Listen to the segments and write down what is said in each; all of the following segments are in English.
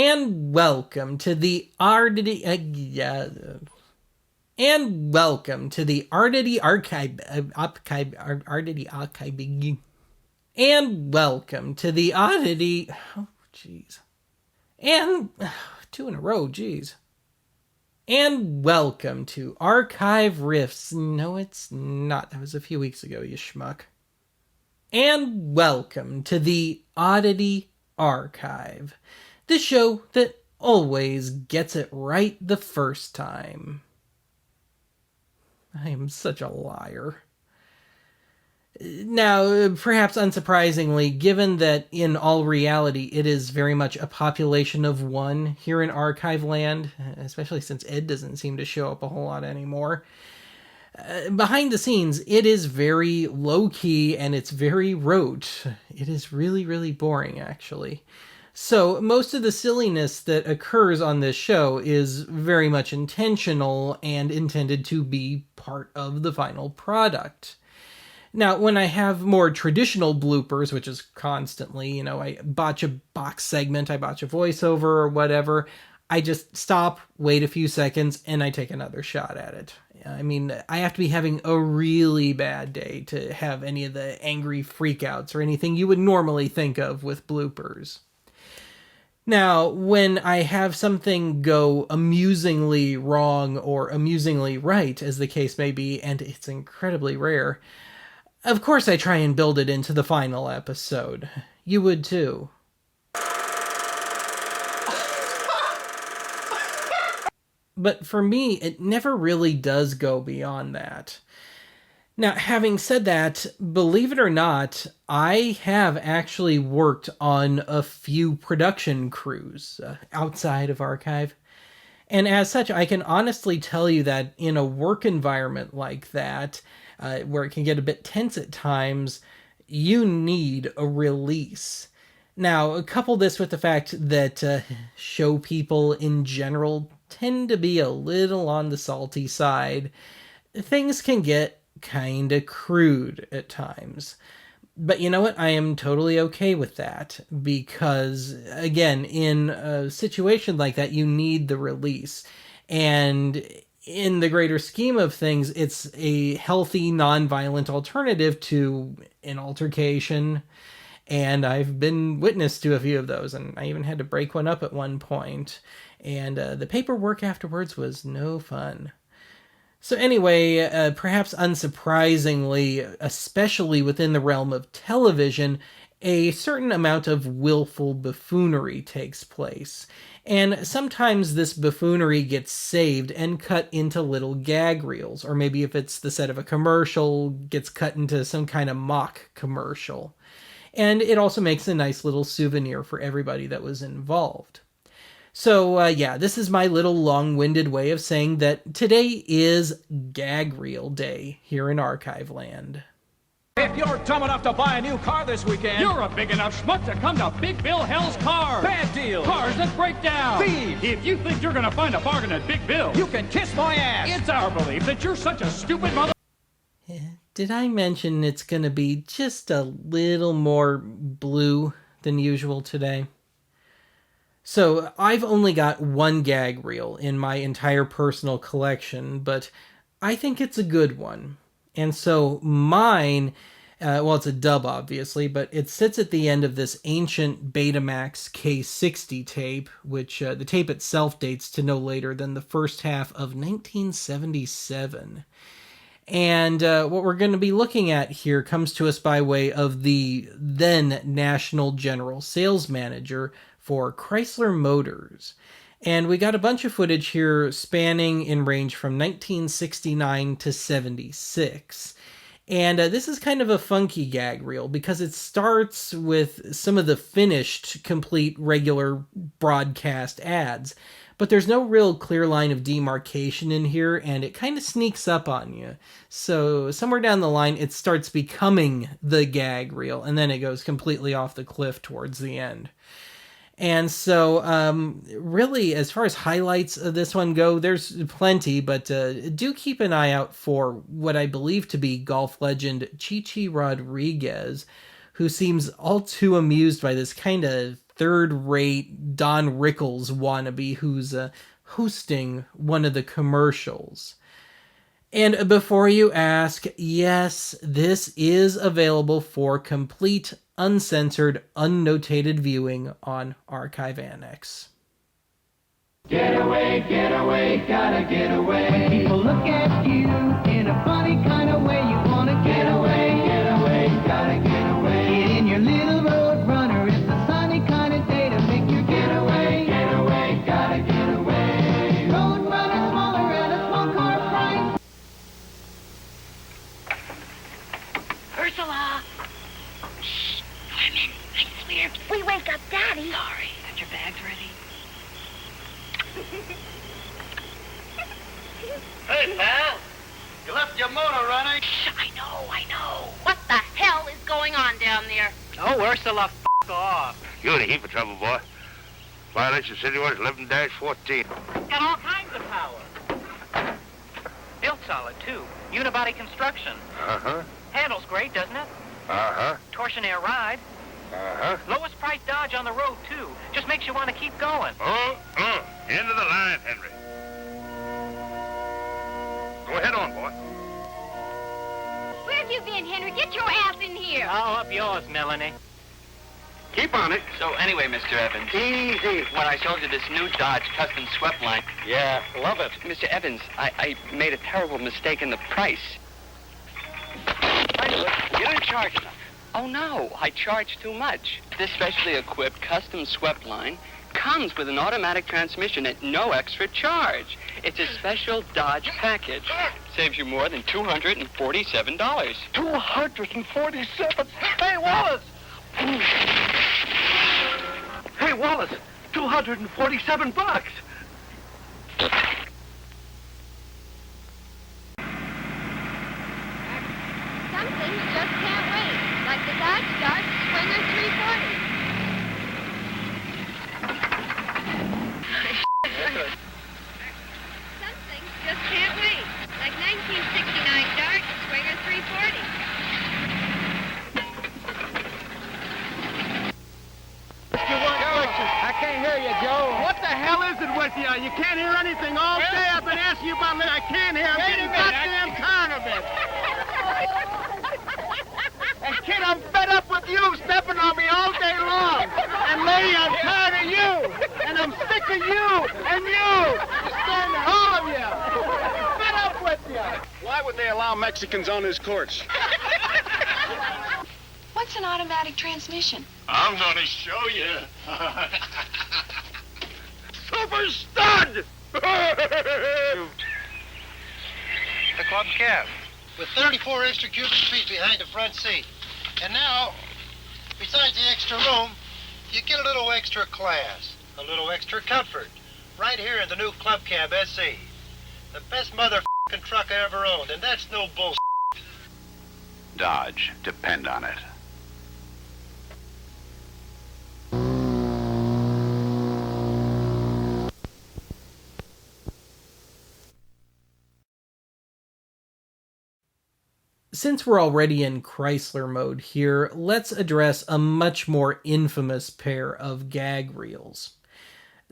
And welcome to the Oddity. And welcome to the Oddity Archive. Oddity Archive. And welcome to the Oddity. Oh, jeez. And two in a row, jeez. And welcome to Archive Riffs. No, it's not. That was a few weeks ago, you schmuck. And welcome to the Oddity Archive, the show that always gets it right the first time. I am such a liar. Now, perhaps unsurprisingly, given that in all reality it is very much a population of one here in Archive Land, especially since Ed doesn't seem to show up a whole lot anymore, behind the scenes, it is very low-key and it's very rote. It is really, really boring, actually. So most of the silliness that occurs on this show is very much intentional and intended to be part of the final product. Now, when I have more traditional bloopers, which is constantly, I botch a box segment, I botch a voiceover or whatever, I just stop, wait a few seconds, and I take another shot at it. I mean, I have to be having a really bad day to have any of the angry freakouts or anything you would normally think of with bloopers. Now, when I have something go amusingly wrong or amusingly right, as the case may be, and it's incredibly rare, of course I try and build it into the final episode. You would too. But for me, it never really does go beyond that. Now, having said that, believe it or not, I have actually worked on a few production crews outside of Archive. And as such, I can honestly tell you that in a work environment like that, where it can get a bit tense at times, you need a release. Now, couple this with the fact that show people in general tend to be a little on the salty side. Things can get kinda crude at times. But you know what? I am totally okay with that because, again, in a situation like that, you need the release. And in the greater scheme of things, it's a healthy, non-violent alternative to an altercation. And I've been witness to a few of those, and I even had to break one up at one point. And the paperwork afterwards was no fun. So anyway, perhaps unsurprisingly, especially within the realm of television, a certain amount of willful buffoonery takes place. And sometimes this buffoonery gets saved and cut into little gag reels, or maybe if it's the set of a commercial, gets cut into some kind of mock commercial. And it also makes a nice little souvenir for everybody that was involved. So, this is my little long-winded way of saying that today is Gag Reel Day here in Archive Land. If you're dumb enough to buy a new car this weekend, you're a big enough schmuck to come to Big Bill Hell's Cars. Bad deal. Cars that break down. Thieves. If you think you're going to find a bargain at Big Bill, you can kiss my ass. It's our belief that you're such a stupid mother... Did I mention it's going to be just a little more blue than usual today? So, I've only got one gag reel in my entire personal collection, but I think it's a good one. And so, mine, it's a dub obviously, but it sits at the end of this ancient Betamax K60 tape, which the tape itself dates to no later than the first half of 1977. And what we're going to be looking at here comes to us by way of the then National General Sales Manager for Chrysler Motors. And we got a bunch of footage here spanning in range from 1969 to 76. And this is kind of a funky gag reel because it starts with some of the finished, complete, regular broadcast ads. But there's no real clear line of demarcation in here, and it kind of sneaks up on you. So somewhere down the line, it starts becoming the gag reel, and then it goes completely off the cliff towards the end. And so, really, as far as highlights of this one go, there's plenty, but do keep an eye out for what I believe to be golf legend Chichi Rodriguez, who seems all too amused by this kind of third-rate Don Rickles wannabe who's hosting one of the commercials. And before you ask, yes, this is available for complete, uncensored, unnotated viewing on Archive Annex. Get away, gotta get away. People look at you in a funny kind of way. You wanna get away, gotta get away. Get in your little road runner. It's a sunny kind of day to make you get away, gotta get away. Road runner smaller at a small car price. Ursula! Shh, Norman, I swear, we wake up Daddy. Sorry, got your bags ready? Hey, pal. You left your motor running. Shh, I know. What the hell is going on down there? Oh, Ursula, f*** off. You're in a heap of trouble, boy. Violation City Watch 11-14. Got all kinds of power. Built solid, too. Unibody construction. Uh-huh. Handles great, doesn't it? Uh-huh. Torsionaire ride. Uh-huh. Lowest price Dodge on the road, too. Just makes you want to keep going. End of the line, Henry. Go ahead on, boy. Where have you been, Henry? Get your ass in here. All up yours, Melanie. Keep on it. So anyway, Mr. Evans. Easy. When I showed you this new Dodge custom swept line. Yeah, love it. Mr. Evans, I made a terrible mistake in the price. You didn't charge enough. Oh, no, I charged too much. This specially equipped custom swept line comes with an automatic transmission at no extra charge. It's a special Dodge package. Saves you more than $247. $247? Hey, Wallace! Hey, Wallace, $247. Some things just can't wait, like the Dodge Dart Springer 340. Some things just can't wait, like 1969 Dart Springer 340. I can't hear you, Joe. What the hell is it with you? You can't hear anything all day. I've been asking you about it. I can't hear. I'm getting goddamn tired of it. And kid, I'm fed up with you stepping on me all day long. And lady, I'm tired of you. And I'm sick of you and you. Stand all of you. Fed up with you. Why would they allow Mexicans on his courts? What's an automatic transmission? I'm gonna show you. Super stud! The club cab. With 34 extra cubic feet behind the front seat. And now, besides the extra room, you get a little extra class, a little extra comfort, right here in the new Club Cab SC. The best motherfucking truck I ever owned, and that's no bullshit. Dodge, depend on it. Since we're already in Chrysler mode here, let's address a much more infamous pair of gag reels.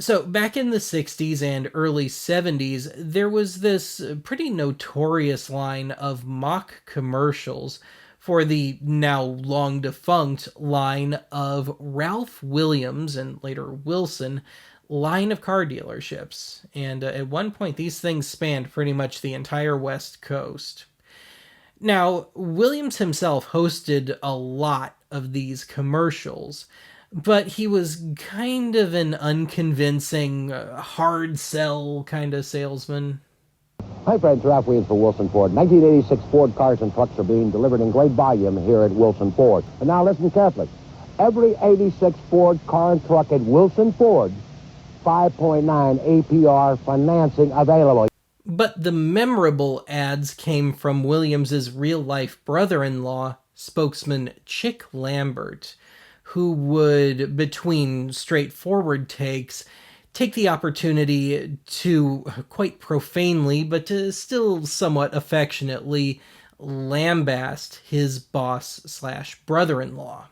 So, back in the 60s and early 70s, there was this pretty notorious line of mock commercials for the now long defunct line of Ralph Williams, and later Wilson, line of car dealerships. And at one point, these things spanned pretty much the entire West Coast. Now, Williams himself hosted a lot of these commercials, but he was kind of an unconvincing, hard sell kind of salesman. Hi friends, Ralph Williams for Wilson Ford. 1986 Ford cars and trucks are being delivered in great volume here at Wilson Ford. And now listen carefully. Every 86 Ford car and truck at Wilson Ford, 5.9 APR financing available. But the memorable ads came from Williams's real-life brother-in-law, spokesman Chick Lambert, who would, between straightforward takes, take the opportunity to, quite profanely, but still somewhat affectionately, lambast his boss/brother-in-law.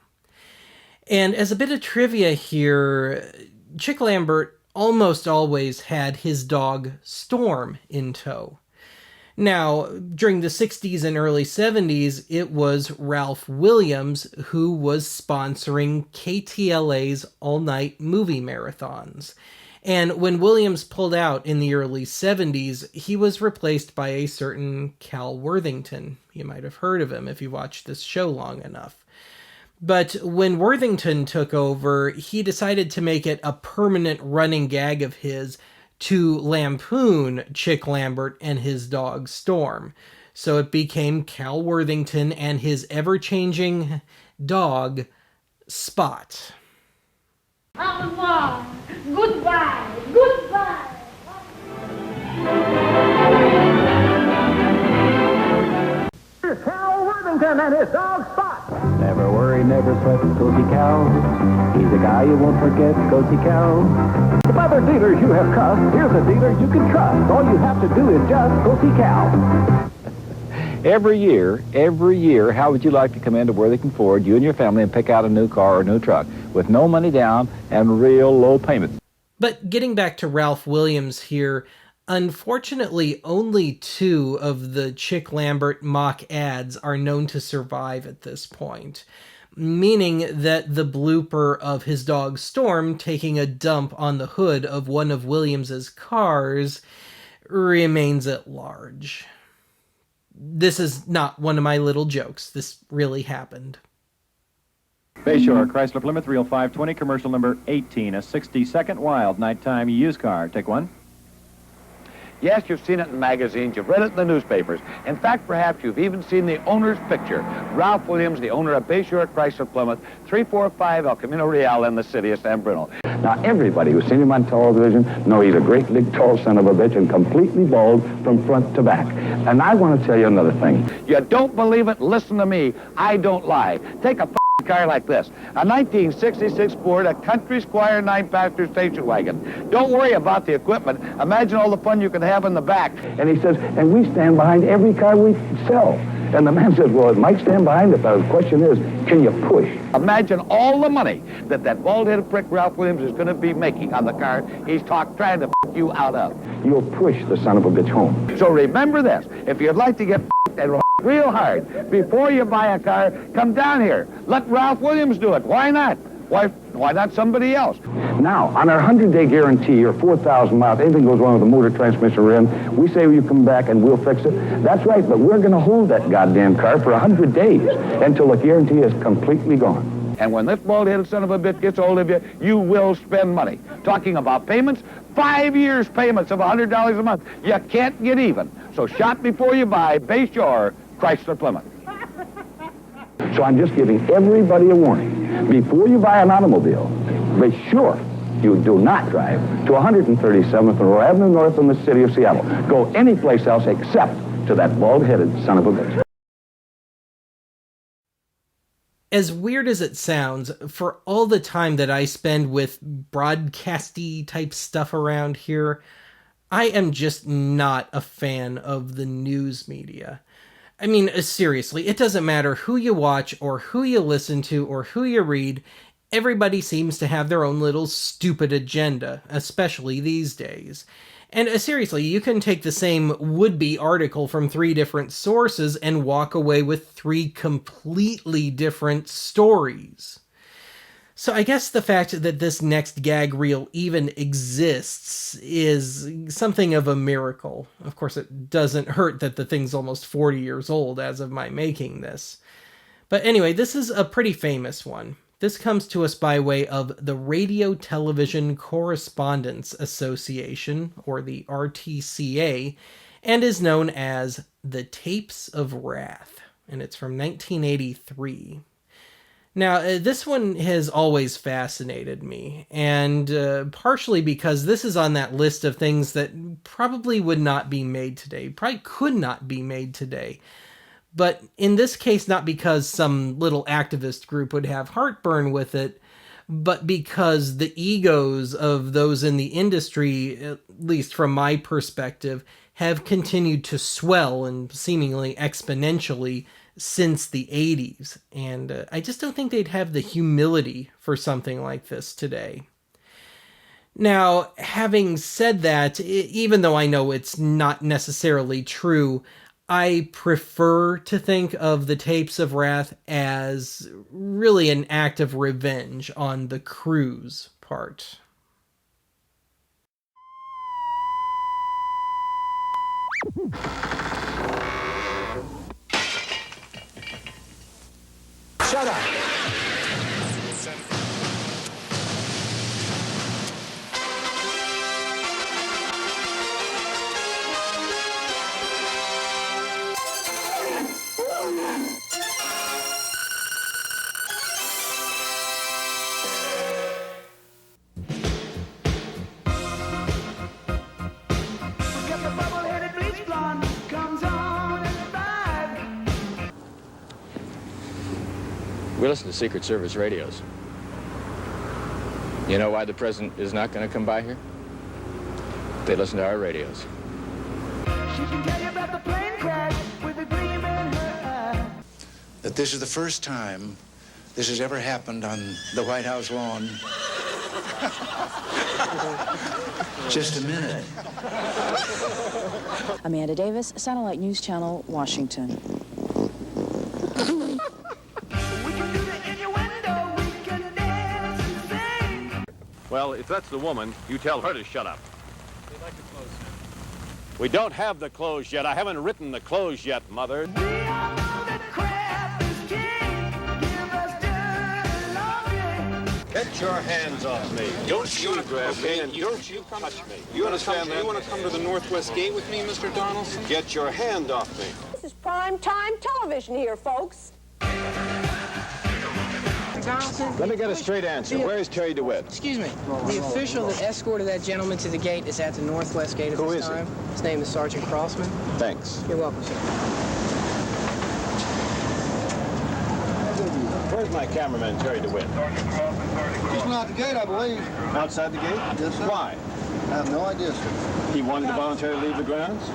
And as a bit of trivia here, Chick Lambert almost always had his dog Storm in tow. Now, during the 60s and early 70s, it was Ralph Williams who was sponsoring KTLA's all-night movie marathons. And when Williams pulled out in the early 70s, he was replaced by a certain Cal Worthington. You might have heard of him if you watched this show long enough. But when Worthington took over, he decided to make it a permanent running gag of his to lampoon Chick Lambert and his dog Storm. So it became Cal Worthington and his ever-changing dog, Spot. Au revoir. Goodbye. Goodbye. Here's Cal Worthington and his dog Spot. Never worry, never sweat, Cozy Cal. He's a guy you won't forget, Cozy Cal. If other dealers you have cussed, here's a dealer you can trust. All you have to do is just Cozy Cal. Every year, how would you like to come into Worthington Ford, you and your family, and pick out a new car or a new truck with no money down and real low payments? But getting back to Ralph Williams here, unfortunately, only 2 of the Chick Lambert mock ads are known to survive at this point, meaning that the blooper of his dog Storm taking a dump on the hood of one of Williams's cars remains at large. This is not one of my little jokes. This really happened. Bayshore, ChryslerPlymouth, reel 520, commercial number 18, a 60-second wild nighttime used car. Take one. Yes, you've seen it in magazines, you've read it in the newspapers. In fact, perhaps you've even seen the owner's picture. Ralph Williams, the owner of Bayshore ChryslerPlymouth, 345 El Camino Real in the city of San Bruno. Now, everybody who's seen him on television knows he's a great big tall son of a bitch and completely bald from front to back. And I want to tell you another thing. You don't believe it? Listen to me. I don't lie. Take a car like this, a 1966 Ford, a Country Squire 9-passenger station wagon. Don't worry about the equipment. Imagine all the fun you can have in the back. And he says, and we stand behind every car we sell. And the man says, well, it might stand behind it, but the question is, can you push? Imagine all the money that bald-headed prick Ralph Williams is going to be making on the car he's trying to you out of. You'll push the son of a bitch home. So remember this, if you'd like to get and real hard before you buy a car, come down here. Let Ralph Williams do it. Why not? Why not somebody else? Now, on our 100-day guarantee or 4,000 miles, anything goes wrong with the motor, transmission, or rim, we say, well, you come back and we'll fix it. That's right, but we're going to hold that goddamn car for 100 days until the guarantee is completely gone. And when this bald-headed son of a bitch gets hold of you, you will spend money. Talking about payments, 5 years payments of $100 a month. You can't get even. So shop before you buy, Bayshore, ChryslerPlymouth. So I'm just giving everybody a warning. Before you buy an automobile, be sure you do not drive to 137th Monroe Avenue North in the city of Seattle. Go anyplace else except to that bald-headed son of a bitch. As weird as it sounds, for all the time that I spend with broadcasty type stuff around here, I am just not a fan of the news media. I mean, seriously, it doesn't matter who you watch or who you listen to or who you read, everybody seems to have their own little stupid agenda, especially these days. And seriously, you can take the same would-be article from 3 different sources and walk away with 3 completely different stories. So I guess the fact that this next gag reel even exists is something of a miracle. Of course, it doesn't hurt that the thing's almost 40 years old as of my making this. But anyway, this is a pretty famous one. This comes to us by way of the Radio Television Correspondents Association, or the RTCA, and is known as The Tapes of Wrath, and it's from 1983. Now, this one has always fascinated me, and partially because this is on that list of things that probably would not be made today, probably could not be made today. But in this case, not because some little activist group would have heartburn with it, but because the egos of those in the industry, at least from my perspective, have continued to swell and seemingly exponentially since the 80s. And I just don't think they'd have the humility for something like this today. Now, having said that, even though I know it's not necessarily true, I prefer to think of the Tapes of Wrath as really an act of revenge on the crew's part. Shut up. We listen to Secret Service radios. You know why the president is not going to come by here? They listen to our radios. She can tell you about the plane crash with a gleam in her eye. That this is the first time this has ever happened on the White House lawn. Just a minute. Amanda Davis, Satellite News Channel, Washington. Well, if that's the woman, you tell her to shut up. We'd like the clothes, sir. We don't have the clothes yet. I haven't written the clothes yet, Mother. Get your hands off me. Don't you grab me and don't you touch me. You understand that? You want to come to the Northwest Gate with me, Mr. Donaldson? Get your hand off me. This is prime time television here, folks. Donaldson? Let me get a straight answer. Where is Terry DeWitt? Excuse me. The official that escorted that gentleman to the gate is at the Northwest Gate at this time. Who is he? His name is Sergeant Crossman. Thanks. You're welcome, sir. Where's my cameraman, Terry DeWitt? He's not at the gate, I believe. Outside the gate? Yes, sir. Why? I have no idea, sir. He wanted to voluntarily leave the grounds?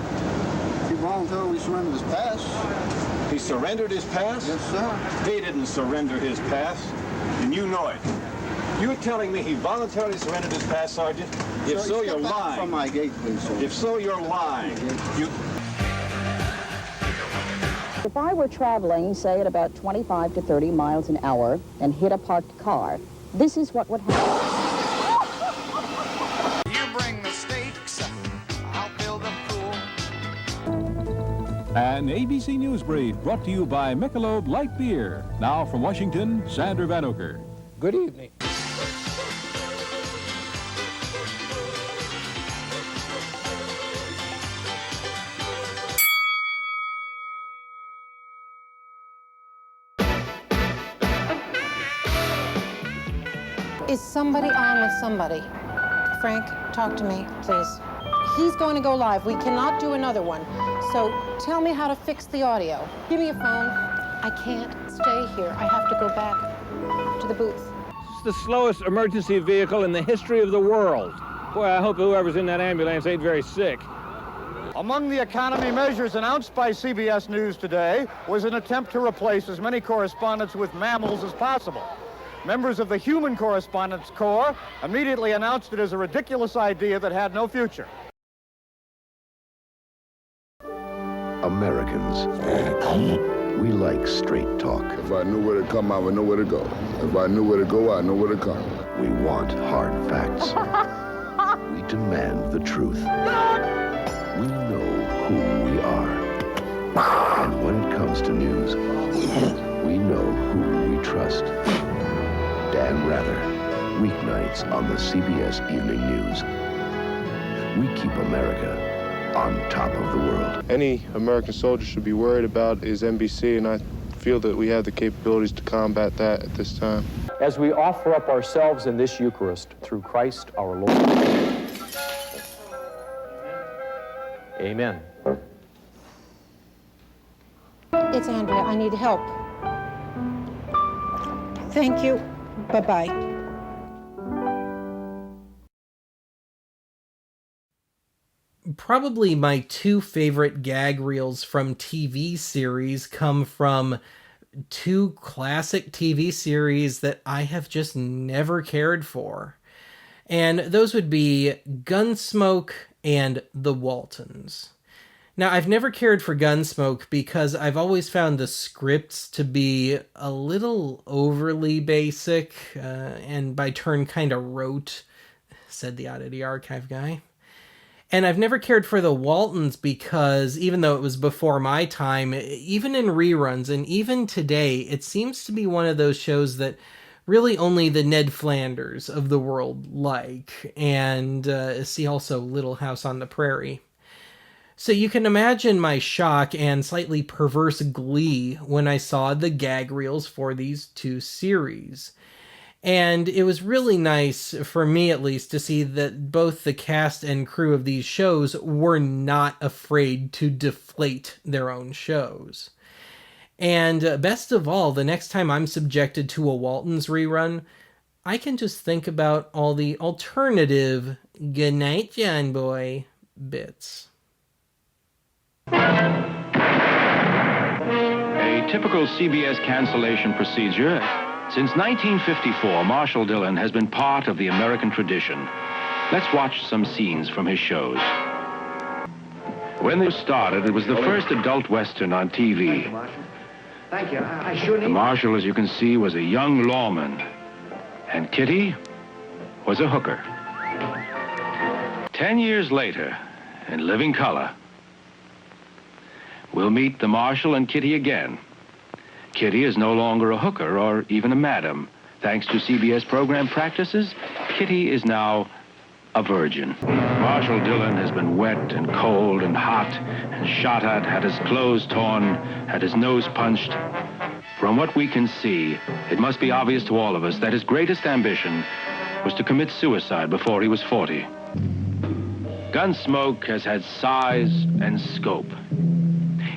He voluntarily surrendered his pass. He surrendered his pass? Yes, sir. He didn't surrender his pass, and you know it. You're telling me he voluntarily surrendered his pass, Sergeant? If so, you're lying. From my gate, please, sir. If so, you're lying. If I were traveling, say, at about 25 to 30 miles an hour and hit a parked car, this is what would happen. You bring the stakes, I'll fill the pool. An ABC News Brief brought to you by Michelob Light Beer. Now from Washington, Sander Van Oker. Good evening. Is somebody on with somebody? Frank, talk to me, please. He's going to go live. We cannot do another one. So tell me how to fix the audio. Give me a phone. I can't stay here. I have to go back to the booth. It's the slowest emergency vehicle in the history of the world. Boy, I hope whoever's in that ambulance ain't very sick. Among the economy measures announced by CBS News today was an attempt to replace as many correspondents with mammals as possible. Members of the Human Correspondence Corps immediately announced it as a ridiculous idea that had no future. Americans, we like straight talk. If I knew where to come, I would know where to go. If I knew where to go, I know where to come. We want hard facts. We demand the truth. We know who we are. And when it comes to news, we know who we trust. Dan Rather, weeknights on the CBS Evening News. We keep America on top of the world. Any American soldier should be worried about is NBC, and I feel that we have the capabilities to combat that at this time. As we offer up ourselves in this Eucharist through Christ our Lord. Amen. It's Andrea. I need help. Thank you. Bye-bye. probably my two favorite gag reels from TV series come from two classic TV series that I have just never cared for. And those would be Gunsmoke and The Waltons. Now, I've never cared for Gunsmoke because I've always found the scripts to be a little overly basic, and by turn kind of rote, said the Oddity Archive guy. And I've never cared for The Waltons because even though it was before my time, even in reruns and even today, it seems to be one of those shows that really only the Ned Flanders of the world like. And see also Little House on the Prairie. So you can imagine my shock and slightly perverse glee when I saw the gag reels for these two series. And it was really nice, for me at least, to see that both the cast and crew of these shows were not afraid to deflate their own shows. And best of all, the next time I'm subjected to a Waltons rerun, I can just think about all the alternative "Goodnight, John Boy" bits. A typical CBS cancellation procedure. Since 1954, Marshall Dillon has been part of the American tradition. Let's watch some scenes from his shows. When they started, it was the first adult Western on TV. Thank you. I sure need... The Marshal, as you can see, was a young lawman. And Kitty was a hooker. 10 years later, in living color, we'll meet the Marshal and Kitty again. Kitty is no longer a hooker or even a madam. Thanks to CBS program practices, Kitty is now a virgin. Marshall Dillon has been wet and cold and hot and shot at, had his clothes torn, had his nose punched. From what we can see, it must be obvious to all of us that his greatest ambition was to commit suicide before he was 40. Gunsmoke has had size and scope.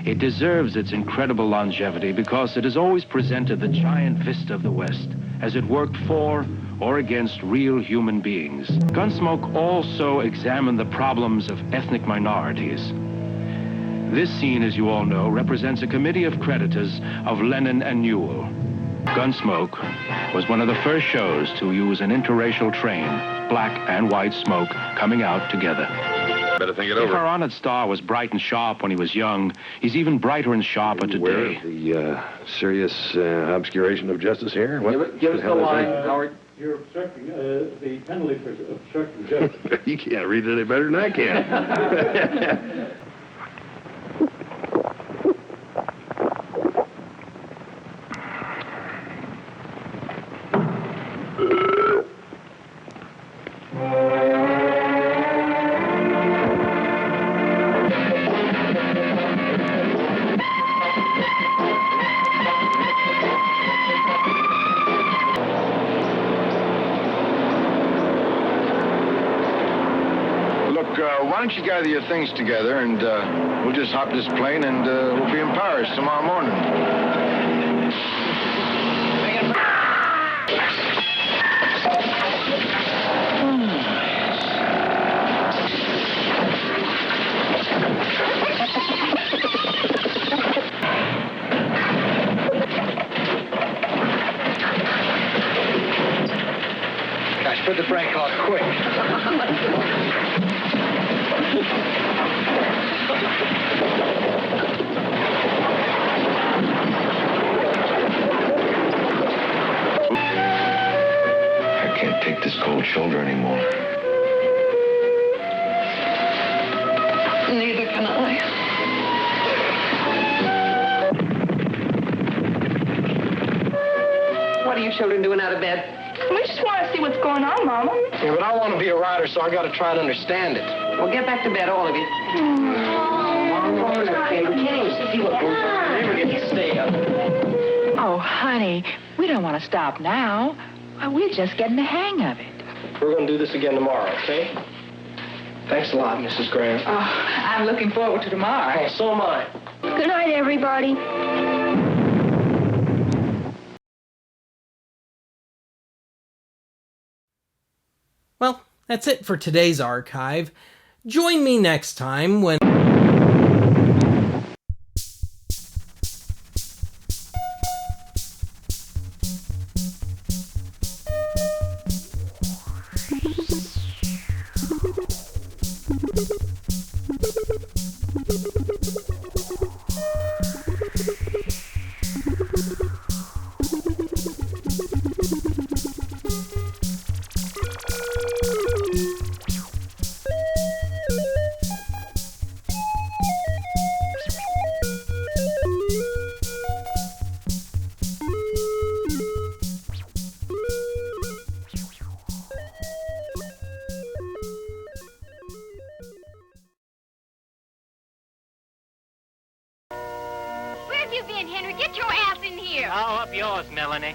It deserves its incredible longevity because it has always presented the giant vista of the West as it worked for or against real human beings. Gunsmoke also examined the problems of ethnic minorities. This scene, as you all know, represents a committee of creditors of Lennon and Newell. Gunsmoke was one of the first shows to use an interracial train, black and white smoke, coming out together. Better think it over. If our honored star was bright and sharp when he was young, he's even brighter and sharper today. Aware of the serious obscuration of justice here? What? Give us the line, Howard. You're obstructing the penalty for obstructing justice. You can't read it any better than I can. Why don't you gather your things together and we'll just hop this plane and we'll be in Paris tomorrow morning. Gosh, put the brake on quick. I can't take this cold shoulder anymore. Neither can I. What are you children doing out of bed? We just want to see what's going on, Mama. Yeah, but I want to be a writer, so I got to try to understand it. Well, get back to bed, all of you. Never get to stay up. Oh, honey, we don't want to stop now. We're just getting the hang of it. We're going to do this again tomorrow, okay? Thanks a lot, Mrs. Graham. Oh, I'm looking forward to tomorrow. Oh, so am I. Good night, everybody. Well, that's it for today's archive. Join me next time when... Where have you been, Henry? Get your ass in here. Oh, up yours, Melanie.